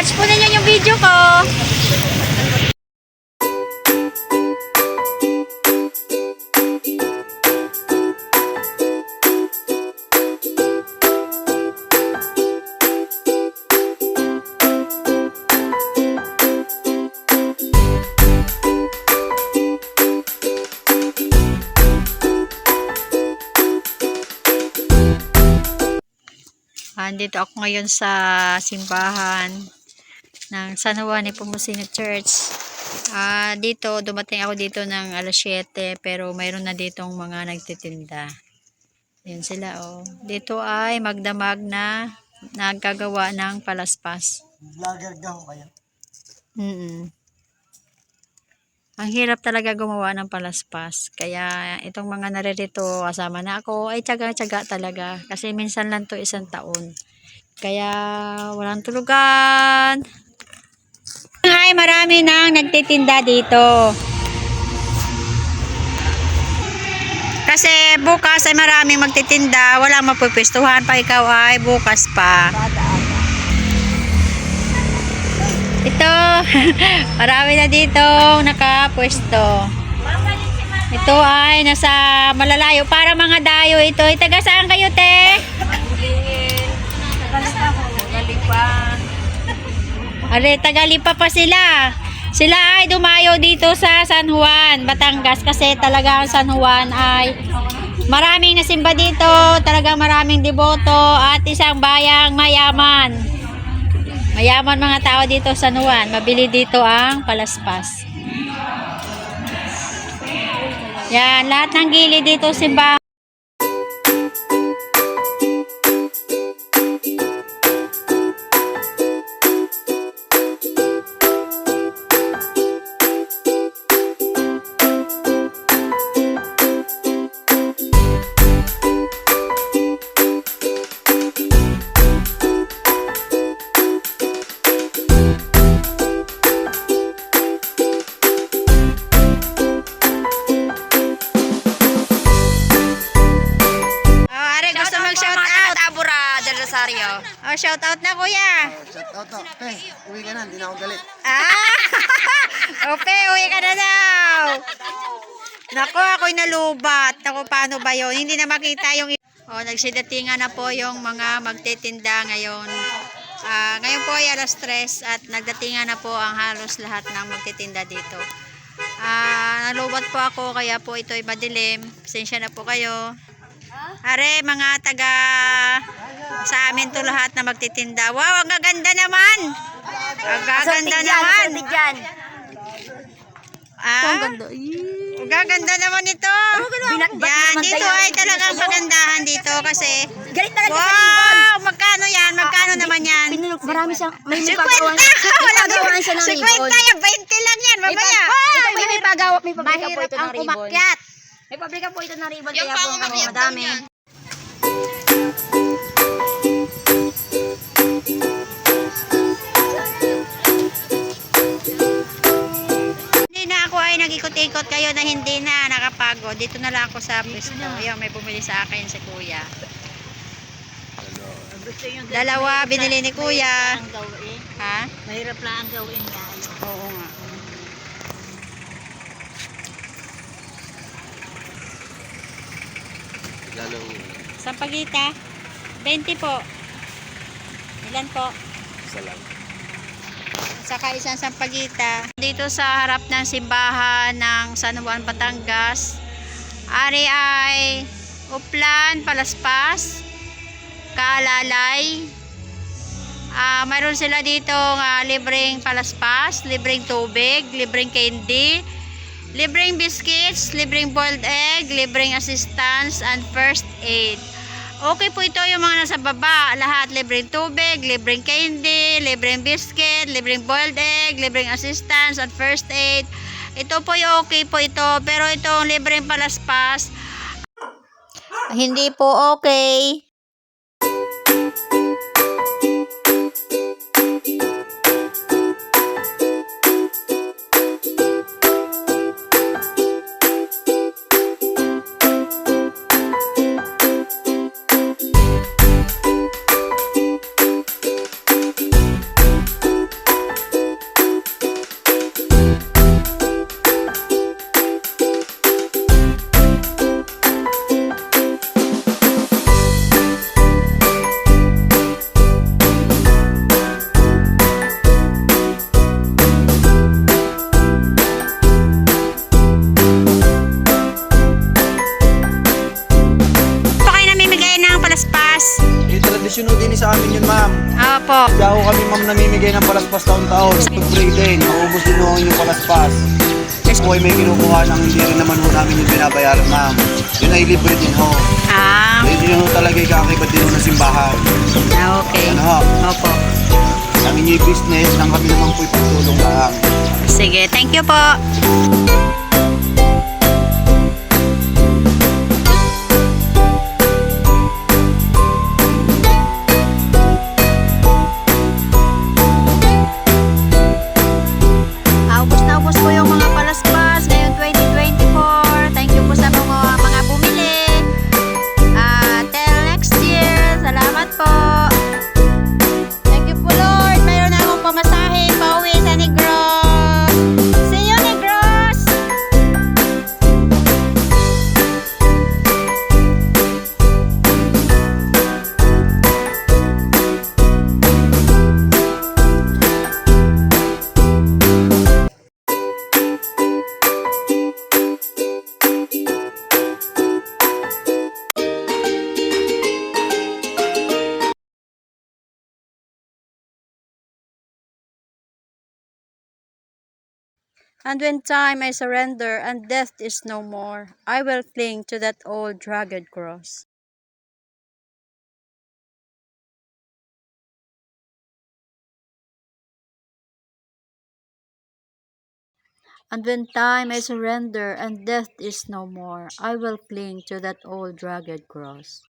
I-watch po ninyo yung video ko. Andito ako ngayon sa simbahan ng San Juan Nepomuceno Church. Dito, dumating ako dito ng alas 7 pero mayroon na ditong mga nagtitinda. Yan sila oh. Dito ay magdamag na nagkagawa ng palaspas. Vlogger daw kayo. Ang hirap talaga gumawa ng palaspas. Kaya itong mga naririto, kasama na ako, ay tiyaga-tiyaga talaga. Kasi minsan lang to isang taon. Kaya walang tulugan. Ay marami nang nagtitinda dito. Kasi bukas ay maraming magtitinda. Walang mapupwestuhan pa, ikaw ay bukas pa. Ito, marami na dito nakapwesto. Ito ay nasa malalayo para mga dayo ito. Taga saan kayo, te? Tagalipa pa sila. Sila ay dumayo dito sa San Juan, Batangas kasi talaga ang San Juan ay maraming nasimba dito, talaga maraming deboto at isang bayang mayaman. Mayaman mga tao dito sa San Juan, mabili dito ang palaspas. Yan, lahat ng gilid dito simbahan. Oh, shout out na kuya. Shout out to. Uwi ka na, hindi na ako galit. Ope, uwi ka na daw. Nako, ako'y nalubat. Nako, paano ba yun? Hindi na makita yung... Oh, nagsidatingan na po yung mga magtitinda ngayon. Ngayon po ay alas 3 at nagdatingan na po ang halos lahat ng magtitinda dito. Nalubat po ako, kaya po ito ay madilim. Pasensya na po kayo. Are, mga taga sa amin to lahat na magtitinda. Wow, ang gaganda naman. Ang gaganda naman. Ang gaganda naman ito. Yan, dito ay talagang pagandahan dito kasi wow, magkano yan? Magkano naman yan? Marami siyang may 50! pagawa siya ng 50 ribbon. yan, 20 lang yan, mamaya. Ito may pagawa, may pabrika po ito ng ribbon. Umakyat. May pabrika po ito ng ribbon kaya po madami. Hindi na ako ay nag-ikot-ikot kayo na hindi na nakapagod. Dito na lang ako sa pwesto. Ayan, may bumili sa akin si kuya. Dalawa binili ni kuya. Ha? Mahirap lang ang gawin niya. Oo nga. Sampagita. 20 po. Ilan po? Isa lang. Saka isang sampagita. Dito sa harap ng simbahan ng San Juan, Batangas. Ari ay uplan, palaspas, kaalalay. Mayroon sila dito libreng palaspas, libreng tubig, libreng candy, libreng biscuits, libreng boiled egg, libreng assistance, and first aid. Okay po ito yung mga nasa baba. Lahat libreng tubig, libreng candy, libreng biscuit, libreng boiled egg, libreng assistance, and first aid. Ito po yung okay po ito. Pero itong libreng palaspas, hindi po okay. Tradisyon din sa amin yun, ma'am. Opo. Kaya ho kami, ma'am, namimigay ng palaspas taon-taon. Pag-break din, maubos din ho yung palaspas. Po ay may kinukuha ng hindi rin naman ho namin yung binabayaran, ma'am. Yun ay libre din ho. Ah, Hindi ho talaga ikakibat din ho ng simbahan. okay. Ano ho? Opo. Kami niyo yung business, nang kami naman po ipagtulong lang. Sige, thank you po. Ubos na ubos po yung mga palaspas ngayong 2024. Thank you po sa mga bumili. Till next year. Salamat po. Thank you po, Lord. Mayroon na akong pamasahe pauwi sa Negros. See you, Negros! And when time I surrender and death is no more, I will cling to that old rugged cross. And when time I surrender and death is no more, I will cling to that old rugged cross.